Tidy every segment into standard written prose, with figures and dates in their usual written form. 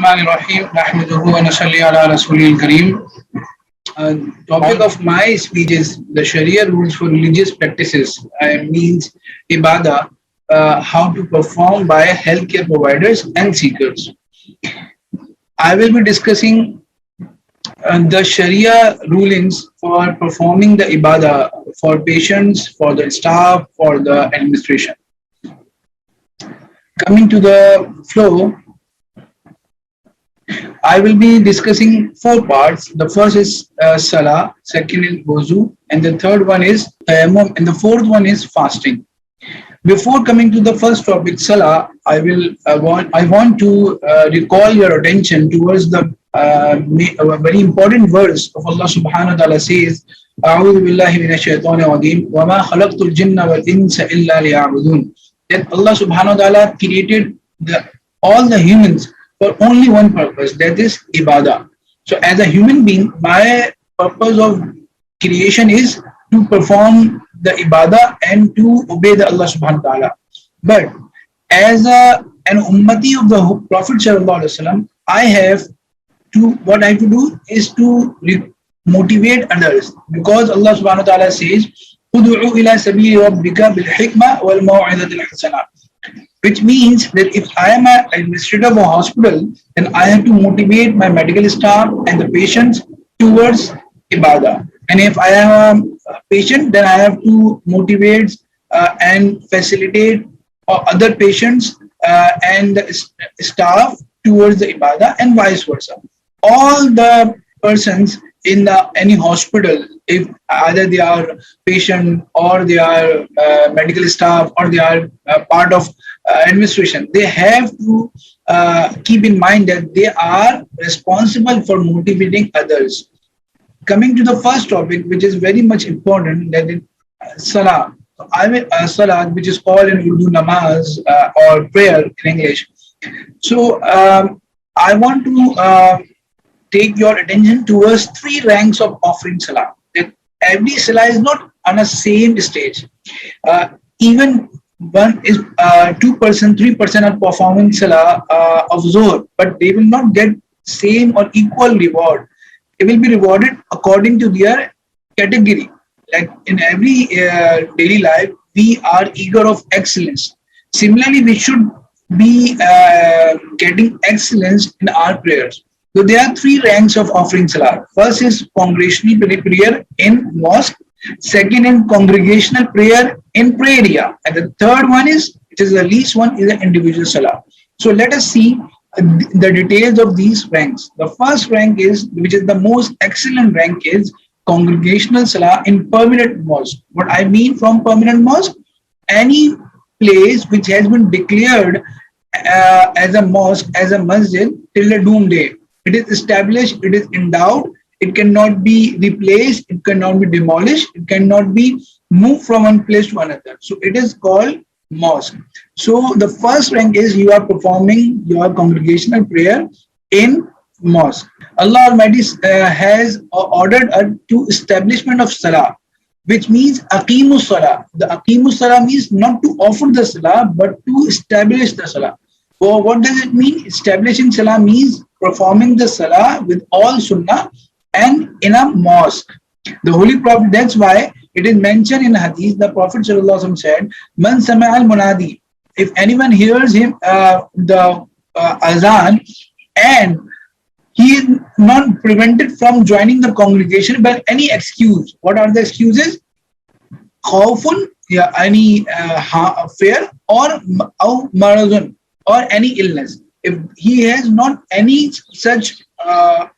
Bismillahirrahmanirrahim. Nahmaduhu wa nusalli ala rasulil kareem. Topic of my speech is the Sharia rules for religious practices. Means ibadah, how to perform by healthcare providers and seekers. I will be discussing the Sharia rulings for performing the ibadah for patients, for the staff, for the administration. Coming to the flow, I will be discussing four parts. The first is Salah, second is Wuzu, and the third one is Tayammum, and the fourth one is fasting. Before coming to the first topic, Salah, I want to recall your attention towards the a very important verse of Allah Subhanahu wa Taala says, "A'udhu billahi minash shaitanir rajeem, wa ma khalaqtul jinna wal insa illa liya'budun." That Allah Subhanahu wa Taala created all the humans for only one purpose, that is ibadah. So as a human being, my purpose of creation is to perform the ibadah and to obey the Allah subhanahu wa ta'ala. But as an ummati of the Prophet sallallahu alaihi wasallam, what I have to do is to motivate others, because Allah subhanahu wa ta'ala says, "Ud'u ila sabili rabbika bil hikma wal maw'izati al hasana." Which means that if I am an administrator of a hospital, then I have to motivate my medical staff and the patients towards ibadah. And if I am a patient, then I have to motivate and facilitate other patients and the staff towards the ibadah, and vice versa. All the persons in any hospital, if either they are patient or they are medical staff or they are part of administration, they have to keep in mind that they are responsible for motivating others. Coming to the first topic, which is very much important, that is Salah. Salah, which is called in Urdu namaz or prayer in English. So I want to take your attention towards three ranks of offering Salah. That every Salah is not on a same stage. Even one is 2%, 3% are performing Salah of Zohr, but they will not get same or equal reward. They will be rewarded according to their category. Like in every daily life, we are eager of excellence. Similarly, we should be getting excellence in our prayers. So there are three ranks of offering Salah. First is congregational prayer in mosque. Second is congregational prayer in prayer area. And the third one is, which is the least one, is the individual Salah. So let us see the details of these ranks. The first rank is, which is the most excellent rank, is congregational Salah in permanent mosque. What I mean from permanent mosque, any place which has been declared as a mosque, as a masjid till the doomsday. It is established, it is endowed, it cannot be replaced, it cannot be demolished, it cannot be moved from one place to another. So it is called mosque. So the first rank is you are performing your congregational prayer in mosque. Allah Almighty has ordered to establishment of Salah, which means Aqimus Salah. The Aqimus Salah means not to offer the Salah, but to establish the Salah. So what does it mean? Establishing Salah means performing the Salah with all Sunnah and in a mosque. The Holy Prophet, that's why it is mentioned in Hadith, the Prophet ﷺ said, "Man sama' al-munadi." If anyone hears him, the azan, and he is not prevented from joining the congregation by any excuse. What are the excuses? Khawfun, yeah, any fear, or maradun, or any illness. If he has not any such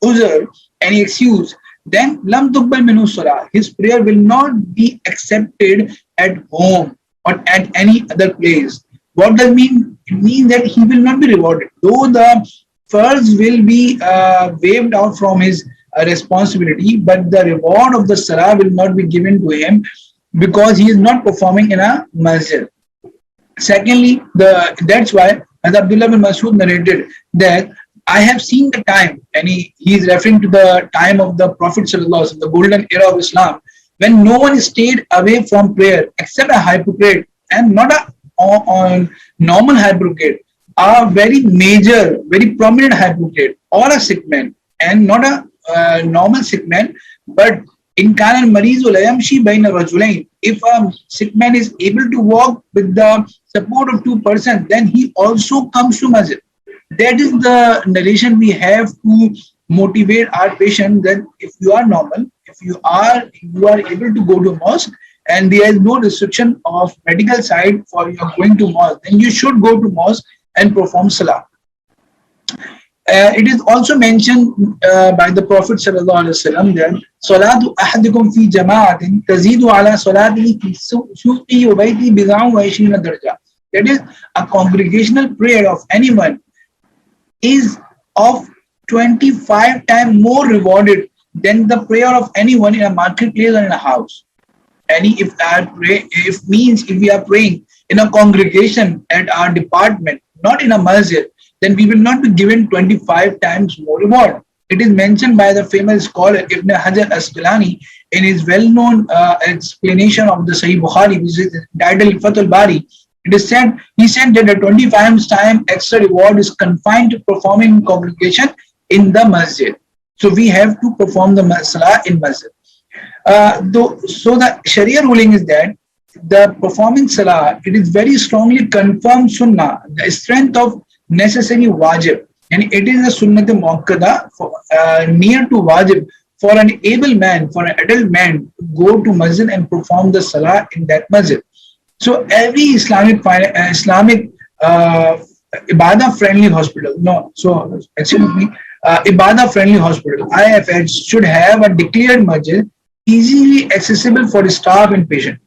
uzr, any excuse, then lam tuqbal minhu salah. His prayer will not be accepted at home or at any other place. What does it mean? It means that he will not be rewarded. Though the first will be waived out from his responsibility, but the reward of the salah will not be given to him because he is not performing in a masjid. Secondly, that's why, as Abdullah bin Mas'ud narrated, that I have seen the time, and he is referring to the time of the Prophet ﷺ, the golden era of Islam, when no one stayed away from prayer except a hypocrite, and not a normal hypocrite, a very major, very prominent hypocrite or a sick man, and not a normal sick man, but in Kanan Marizu Layamshi Bain Rajulain. If a sick man is able to walk with the support of two-person, then he also comes to masjid. That is the narration we have to motivate our patient that if you are normal, if you are able to go to mosque and there is no restriction of medical side for you going to mosque, then you should go to mosque and perform salah. It is also mentioned by the Prophet sallallahu alaihi wasallam that salatu ahadikum fi jama'atin tazidu ala salatihi fi suqi wa baiti bid'an wa 20 daraja. That is, a congregational prayer of anyone is of 25 times more rewarded than the prayer of anyone in a marketplace or in a house. If we are praying in a congregation at our department, not in a masjid, then we will not be given 25 times more reward. It is mentioned by the famous scholar Ibn Hajar Asqalani in his well-known explanation of the Sahih Bukhari, which is titled Fathul Bari. It is said, he said that the 25 time extra reward is confined to performing in congregation in the masjid. So we have to perform the salah in masjid. So the Sharia ruling is that the performing salah, it is very strongly confirmed sunnah, the strength of necessary wajib, and it is a sunnat muakkada near to wajib for an able man, for an adult man to go to masjid and perform the salah in that masjid. So every Islamic ibadah friendly hospital, ibadah friendly hospital, IFH, should have a declared masjid easily accessible for staff and patient.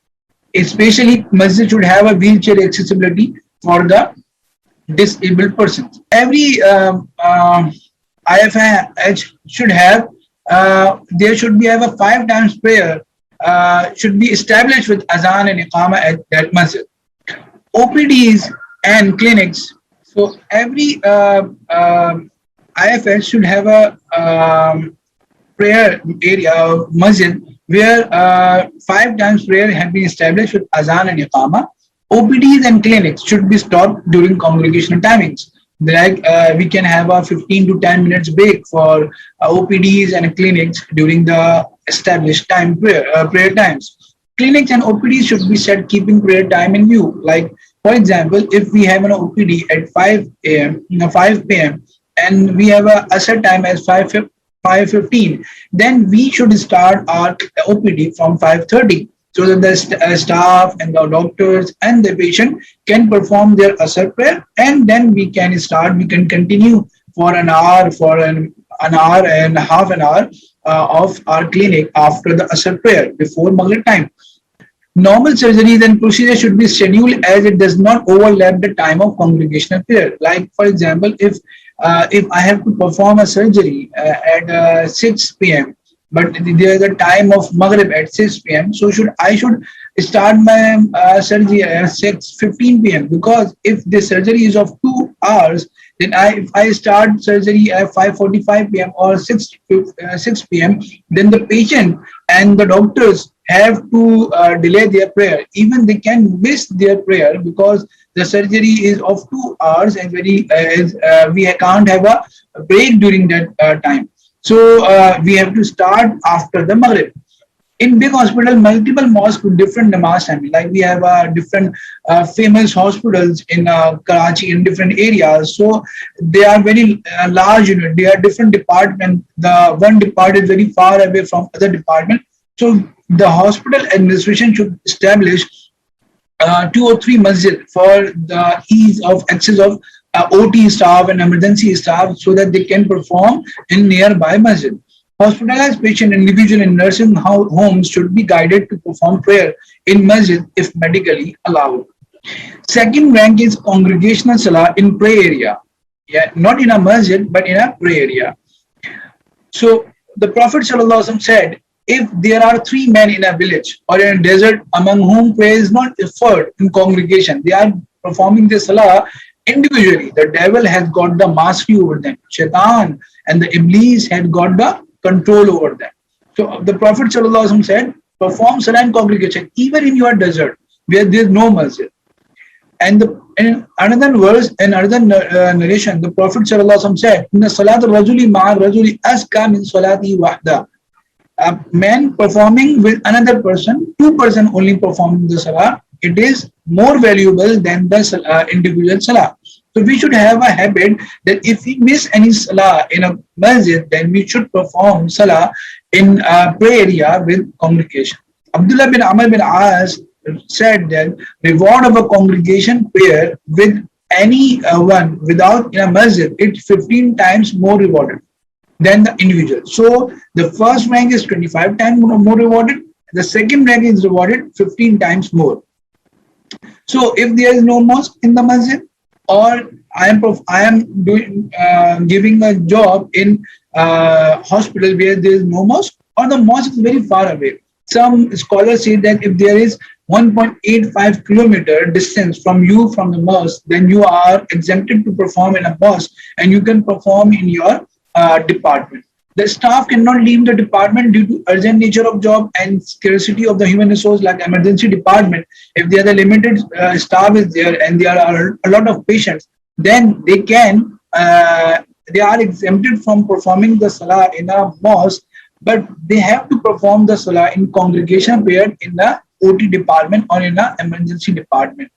Especially masjid should have a wheelchair accessibility for the disabled persons. Every IFH should have, there should be have a 5 times prayer should be established with azan and iqama at that masjid. OPDs and clinics. So every IFH should have a prayer area, masjid, where 5 times prayer have been established with azan and iqama. OPDs and clinics should be stopped during congregational timings. Like we can have a 15 to 10 minutes break for OPDs and clinics during the established time prayer times. Clinics and OPDs should be set keeping prayer time in view. Like, for example, if we have an OPD at 5 a.m., 5 p.m., and we have a set time as 5:15, then we should start our OPD from 5:30. So that the staff and the doctors and the patient can perform their asr prayer, and then we can continue for an hour, an hour and half an hour of our clinic after the asr prayer before Maghrib time. Normal surgeries and procedures should be scheduled as it does not overlap the time of congregational prayer. Like, for example, if I have to perform a surgery at 6 p.m., but there is a time of Maghrib at 6 p.m. So I should start my surgery at 6:15 p.m. because if the surgery is of 2 hours, then if I start surgery at 5:45 p.m. or 6 p.m., then the patient and the doctors have to delay their prayer. Even they can miss their prayer because the surgery is of 2 hours and we can't have a break during that time. So we have to start after the Maghrib. In big hospital, multiple mosques with different namaz timing. Like we have different famous hospitals in Karachi in different areas. So they are very large unit. They are different department. The one department is very far away from other department. So the hospital administration should establish 2 or 3 masjid for the ease of access of OT staff and emergency staff so that they can perform in nearby masjid. Hospitalized patient, individual in nursing homes should be guided to perform prayer in masjid if medically allowed. Second rank is congregational salah in prayer area. Yeah, not in a masjid, but in a prayer area. So the Prophet ﷺ said, if there are 3 men in a village or in a desert among whom prayer is not offered in congregation, they are performing the salah individually, the devil has got the mastery over them. Shaitan and the Iblis had got the control over them. So the Prophet ﷺ said, perform salah in congregation, even in your desert where there is no masjid. And in another verse, in another narration, the Prophet ﷺ said, "Inna salat al-rajuli ma'a rajuli aska min salati wahda." A man performing with another person, two-person only performing the salah, it is more valuable than the individual salah. So we should have a habit that if we miss any salah in a masjid, then we should perform salah in a prayer area with congregation. Abdullah bin Amr bin As said that reward of a congregation prayer with any one without in a masjid, it's 15 times more rewarded than the individual. So the first rank is 25 times more rewarded. The second rank is rewarded 15 times more. So if there is no mosque in the masjid, or I am doing giving a job in hospital where there is no mosque, or the mosque is very far away. Some scholars say that if there is 1.85 kilometer distance from you from the mosque, then you are exempted to perform in a mosque, and you can perform in your department. The staff cannot leave the department due to urgent nature of job and scarcity of the human resource, like emergency department. If there are the limited staff is there and there are a lot of patients, then they are exempted from performing the salah in a mosque, but they have to perform the salah in congregation prayer in the OT department or in the emergency department.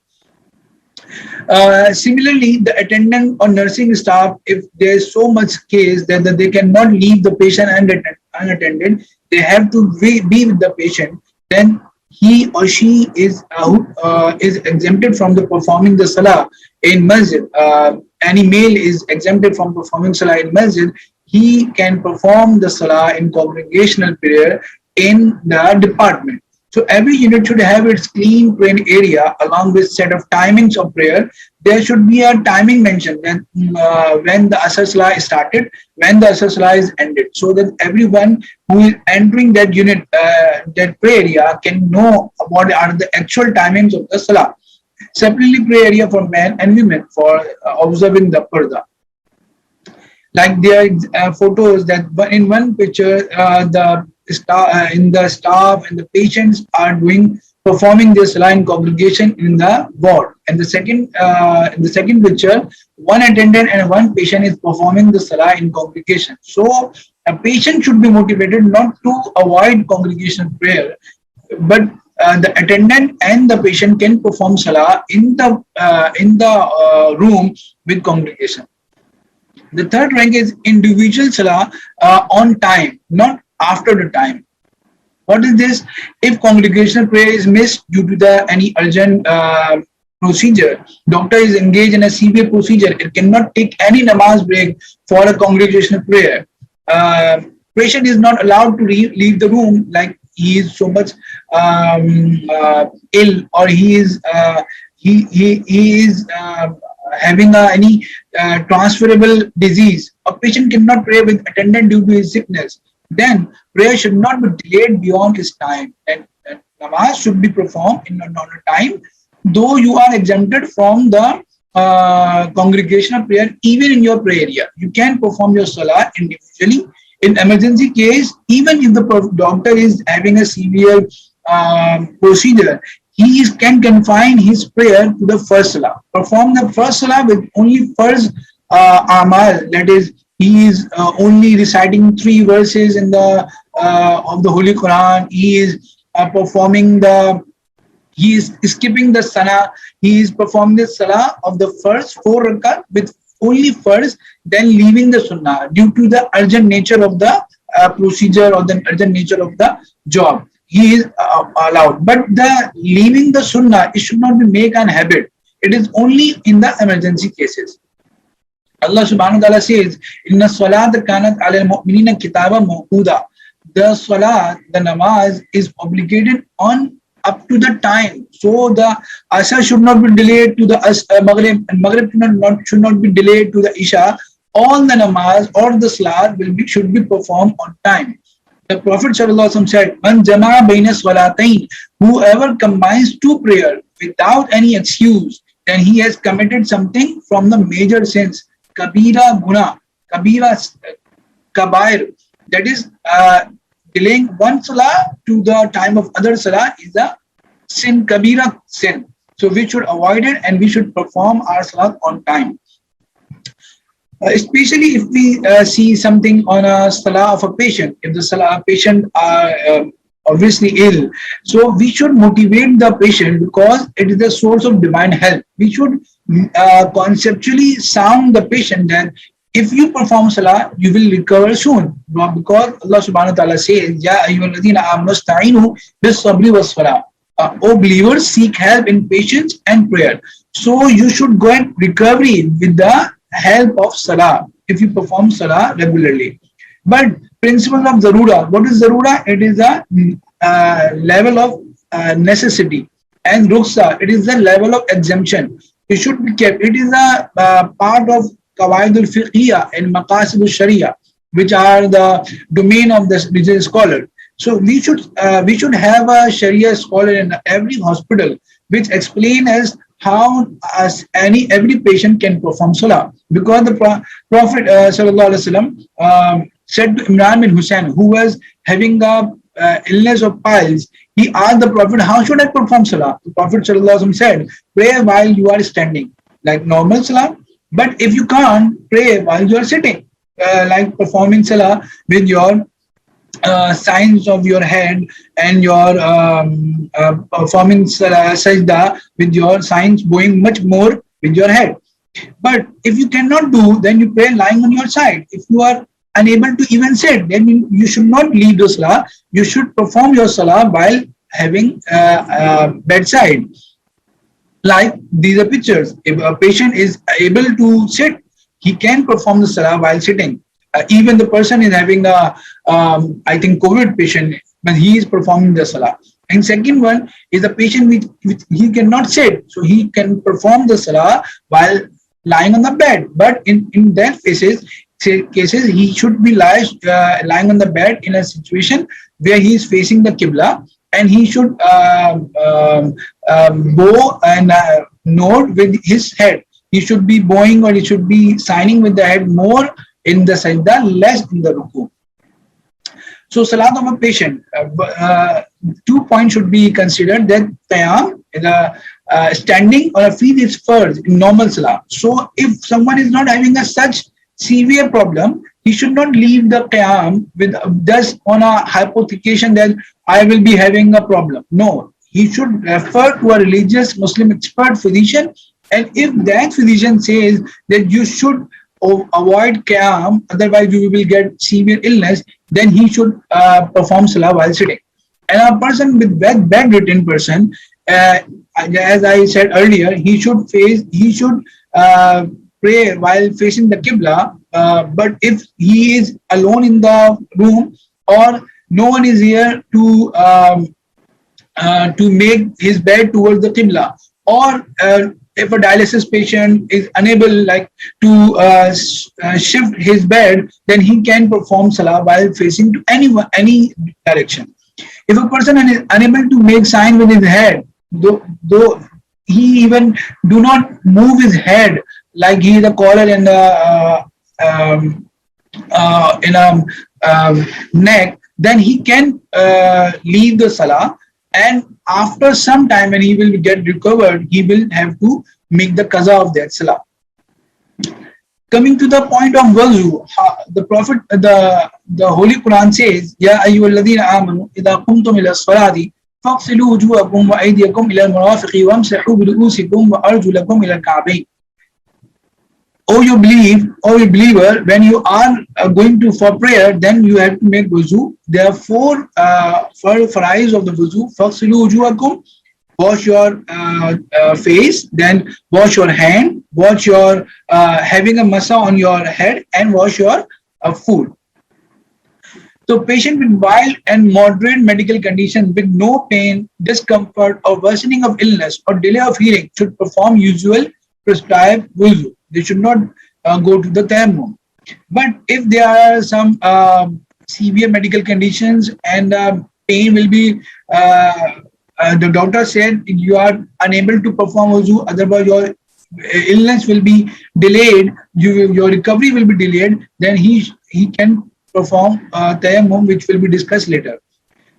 Similarly, the attendant or nursing staff, if there is so much case that they cannot leave the patient unattended, they have to be with the patient, then he or she is exempted from the performing the salah in masjid. Any male is exempted from performing salah in masjid. He can perform the salah in congregational prayer in the department. So every unit should have its clean praying area along with set of timings of prayer. There should be a timing mentioned when the Asr Salah started, when the Asr Salah is ended, so that everyone who is entering that unit, that prayer area, can know what are the actual timings of the Salah. Separately, prayer area for men and women for observing the Parda. Like there are photos that in one picture, the staff and the patients are performing their salah in congregation in the ward, and in the second picture, one attendant and one patient is performing the salah in congregation. So a patient should be motivated not to avoid congregational prayer, but the attendant and the patient can perform salah in the room with congregation. The third rank is individual salah on time, not after the time. What is this? If congregational prayer is missed due to any urgent procedure, doctor is engaged in a severe procedure, it cannot take any namaz break for a congregational prayer. Patient is not allowed to leave the room, like he is so much ill, or he is having any transferable disease. A patient cannot pray with attendant due to his sickness. Then prayer should not be delayed beyond his time, and namaz should be performed in a normal time, though you are exempted from the congregational prayer. Even in your prayer area, you can perform your salah individually. In emergency case, even if the doctor is having a severe procedure, he can confine his prayer to the first salah. Perform the first salah with only first amal, that is, he is only reciting 3 verses in the of the Holy Quran. He is he is skipping the salah. He is performing the salah of the first 4 rakat with only first, then leaving the sunnah due to the urgent nature of the procedure or the urgent nature of the job. He is allowed, but the leaving the sunnah, it should not be make an habit. It is only in the emergency cases. Allah subhanahu wa ta'ala says, Inna salat kanat ala al-mu'minina kitaba mawquda. The salat, the namaz, is obligated on up to the time. So the Asr should not be delayed to the Maghrib, and Maghrib should not be delayed to the Isha. All the namaz or the salat should be performed on time. The Prophet ﷺ said, Man jama'a baina salatayn, whoever combines 2 prayers without any excuse, then he has committed something from the major sins. Kabira guna, kabair, that is delaying one salah to the time of other salah is a sin, kabira sin. So we should avoid it and we should perform our salat on time. Especially if we see something on a salah of a patient, if the salah patient are obviously ill, so we should motivate the patient because it is the source of divine help. We should conceptually sound the patient that if you perform salah, you will recover soon. Because Allah subhanahu wa ta'ala says, Ya ayyuhalladhina amanu sta'inu bis sabri was salah. O believers, seek help in patience and prayer. So you should go and recovery with the help of salah if you perform salah regularly. But principle of zarura, what is zarura? It is a level of necessity, and ruksa, it is the level of exemption. It should be kept. It is a part of qawaid al-fiqhiyya and maqasid al-shariah, which are the domain of the religious scholar. So we should have a sharia scholar in every hospital which explain as how as every patient can perform salah, because the Prophet sallallahu alaihi wasallam said to Imran bin Hussein, who was having the illness of piles, he asked the Prophet, how should I perform salah? The Prophet sallallahu alaihi wasallam said, pray while you are standing like normal salah, but if you can't, pray while you are sitting, like performing salah with your signs of your head, and your performing sajda with your signs going much more with your head. But if you cannot do, then you pray lying on your side. If you are unable to even sit, then you should not leave the salah. You should perform your salah while having bedside. Like these are pictures. If a patient is able to sit, he can perform the salah while sitting. Even the person is having a, I think, COVID patient, but he is performing the salah. And second one is a patient which he cannot sit, so he can perform the salah while lying on the bed. But in that cases, he should be lying on the bed in a situation where he is facing the qibla, and he should bow and nod with his head. He should be bowing, or he should be signing with the head more in the sajda, less in the ruku. So salat of a patient, 2 points should be considered. That qiyam, standing on a feet is first in normal salah. So if someone is not having a such severe problem, he should not leave the qiyam with just on a hypothecation that I will be having a problem. No, he should refer to a religious Muslim expert physician, and if that physician says that you should avoid qiyam, otherwise you will get severe illness, then he should perform salah while sitting. And a person with bedridden person, as I said earlier, he should pray while facing the qibla. But if he is alone in the room, or no one is here to make his bed towards the qibla, or if a dialysis patient is unable to shift his bed, then he can perform salah while facing to any direction. If a person is unable to make sign with his head, though he even do not move his head, like he is a caller in a neck, then he can leave the salah, and after some time when he will get recovered, he will have to make the qaza of that salah. Coming to the point of wuzu, the Prophet, the Holy Quran says, Ya ayyuhalladhina amanu idha qumtum ila salati faghsilu wujuhakum wa aydiyakum ila al-marafiqi wamsahu bi ru'usikum wa arjulakum ila al-ka'bayn. Oh, you believer, when you are going to for prayer, then you have to make wuzu. There are four farais of the wuzu. Faghsilu wujuhakum, wash your face, then wash your hand, wash your having a masa on your head, and wash your food. So patient with mild and moderate medical condition with no pain, discomfort, or worsening of illness or delay of hearing should perform usual prescribed wuzu. They should not go to the tayammum. But if there are some severe medical conditions and pain will be, the doctor said you are unable to perform wuzu, otherwise your illness will be delayed, your recovery will be delayed, then he can perform tayammum, which will be discussed later.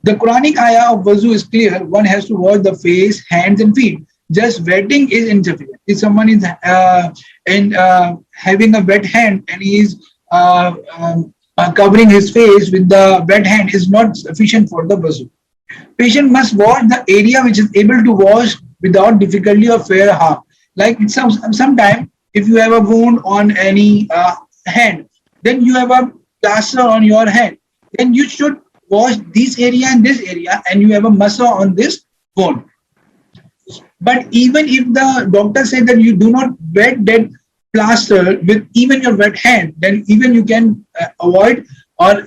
The Quranic ayah of wuzu is clear. One has to wash the face, hands and feet. Just wetting is insufficient. If someone is having a wet hand and he is covering his face with the wet hand, is not sufficient for the wuzu. Patient must wash the area which is able to wash without difficulty or fair harm. Like sometimes if you have a wound on any hand, then you have a plaster on your hand, then you should wash this area and this area, and you have a muscle on this wound. But even if the doctor said that you do not wet that plaster with even your wet hand, then even you can avoid or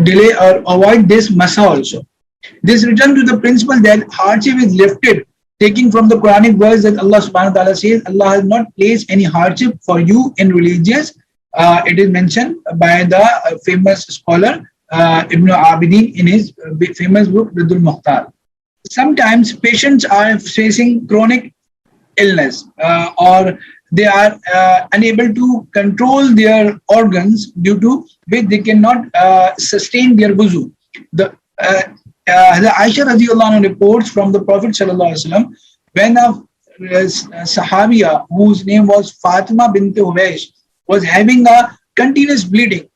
delay or avoid this masa also. This return to the principle that hardship is lifted, taking from the Quranic verse that Allah subhanahu wa ta'ala says, Allah has not placed any hardship for you in religious. It is mentioned by the famous scholar Ibn Abidin in his famous book Ridul Mukhtar. Sometimes patients are facing chronic illness or they are unable to control their organs, due to which they cannot sustain their wuzu. The Aisha radiallahu anha reports from the Prophet sallallahu alaihi wasallam, when a Sahabiya whose name was Fatima bint Hubaysh was having a continuous bleeding.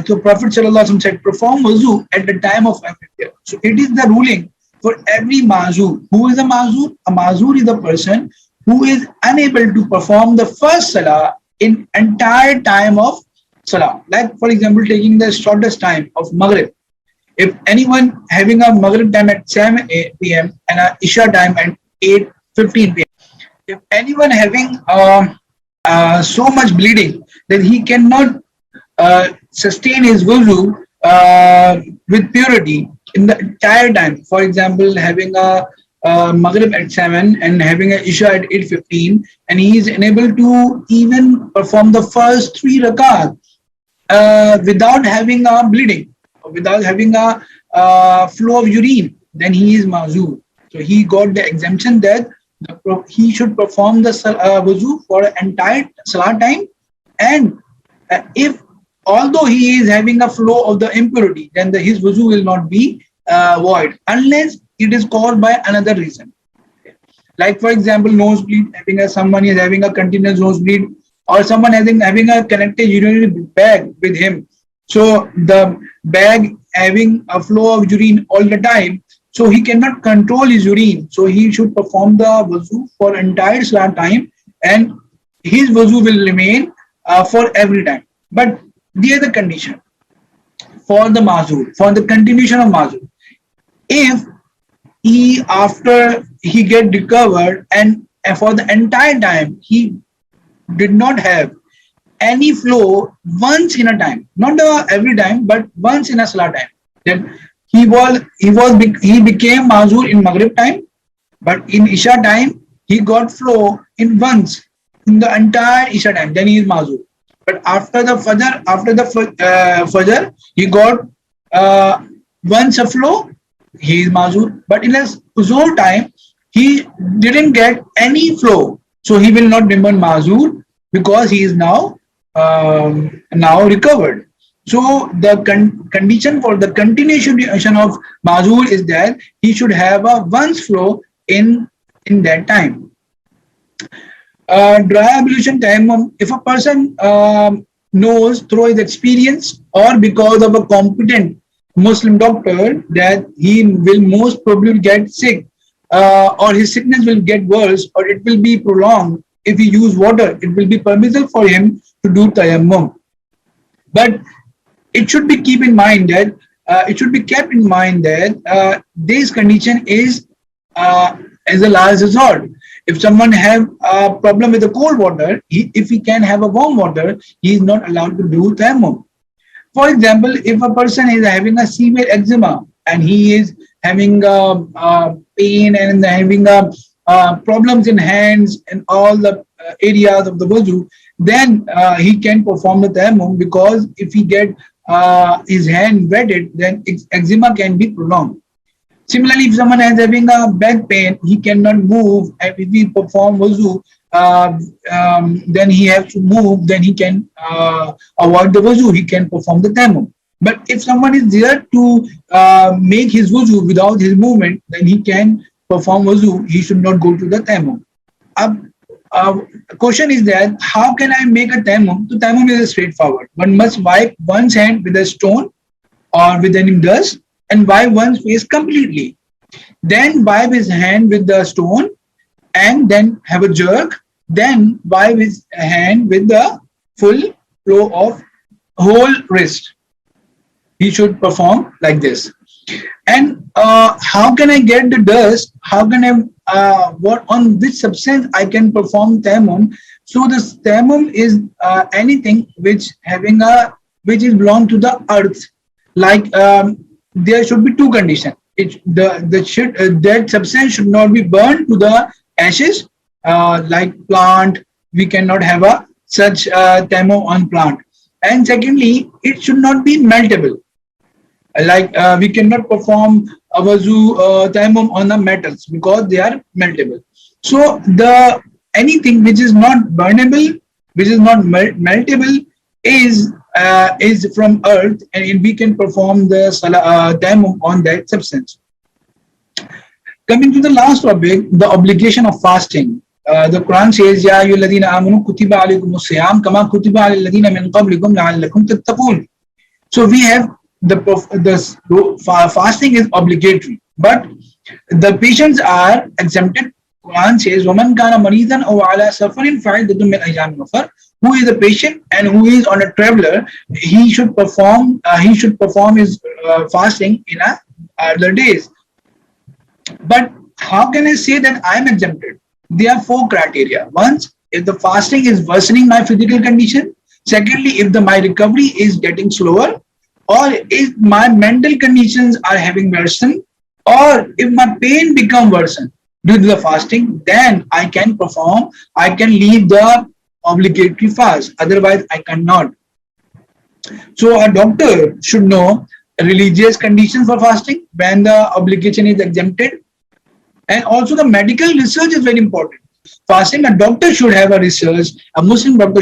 So Prophet sallallahu alaihi wasallam said, perform wuzu at the time of prayer. So it is the ruling for every mazur. Who is a mazur? A mazur is the person who is unable to perform the first salah in entire time of salah. Like for example, taking the shortest time of Maghrib. If anyone having a Maghrib time at 7 p.m. and a Isha time at 8:15 p.m. If anyone having so much bleeding that he cannot sustain his wuzu with purity in the entire time. For example, having a Maghrib at 7 and having a Isha at 8:15, and he is unable to even perform the first 3 rakat without having a bleeding, without having a flow of urine, then he is mazur. So he got the exemption that he should perform the wuzu for an entire salah time, and if although he is having a flow of the impurity, then his wuzu will not be void unless it is caused by another reason. Like for example, nosebleed, someone is having a continuous nosebleed, or someone having a connected urinary bag with him. So the bag having a flow of urine all the time, so he cannot control his urine. So he should perform the wuzu for entire salah time, and his wuzu will remain for every time. But there is the condition for the mazur, for the continuation of mazur. If he, after he get recovered and for the entire time he did not have any flow once in a time, not every time, but once in a salah time, then he became mazur in Maghrib time, but in Isha time he got flow in once in the entire Isha time, then he is mazur. But after the Fajr, he got once a flow, he is mazur. But in his Zuhr time, he didn't get any flow, so he will not remain mazur because he is now recovered. So the condition for the continuation of mazur is that he should have a once flow in that time. Dry ablution time, if a person knows through his experience or because of a competent Muslim doctor that he will most probably get sick, or his sickness will get worse, or it will be prolonged if he use water, it will be permissible for him to do tayammum. But it should be kept in mind that this condition is as a last resort. If someone have a problem with the cold water, if he can have a warm water, he is not allowed to do tayammum. For example, if a person is having a severe eczema and he is having pain and having problems in hands and all the areas of the wudu, then he can perform the tayammum, because if he get his hand wetted, then eczema can be prolonged. Similarly, if someone is having a back pain, he cannot move, and if he perform wuzu, then he has to move, then he can avoid the wuzu, he can perform the tayammum. But if someone is there to make his wuzu without his movement, then he can perform wuzu, he should not go to the tayammum. Ab, question is that how can I make a tayammum? So tayammum is straightforward. One must wipe one's hand with a stone or with any dust and wipe one's face completely. Then wipe his hand with the stone and then have a jerk. Then wipe his hand with the full flow of whole wrist. He should perform like this. And how can I get the dust? How can I what on which substance I can perform tayammum? So this tayammum is anything which having a which is belong to the earth. Like there should be two conditions. The should that substance should not be burned to the ashes. Like plant, we cannot have a such tayammum on plant. And secondly, it should not be meltable. Like we cannot perform a wuzu tayammum on the metals because they are meltable. So the anything which is not burnable, which is not meltable, is from earth, and we can perform the tayammum on that substance. Coming to the last topic, the obligation of fasting. The Quran says, "Ya ayyuhalladhina amanu kutiba alaykumus siyam kama kutiba alal ladhina min qablikum la'allakum tattaqun." So we have the fasting is obligatory, but the patients are exempted. Quran says, "Waman kana maridan aw ala safarin fa'idatun min ayyamin ukhra." Who is a patient and who is on a traveler, he should perform. He should perform his fasting in other days. But how can I say that I am exempted? There are four criteria. Once, if the fasting is worsening my physical condition. Secondly, if my recovery is getting slower, or if my mental conditions are having worsened, or if my pain become worsened due to the fasting, then I can perform, I can leave the obligatory fast. Otherwise, I cannot. So a doctor should know religious conditions for fasting when the obligation is exempted. And also the medical research is very important. Fasting, a doctor should have a research, a Muslim doctor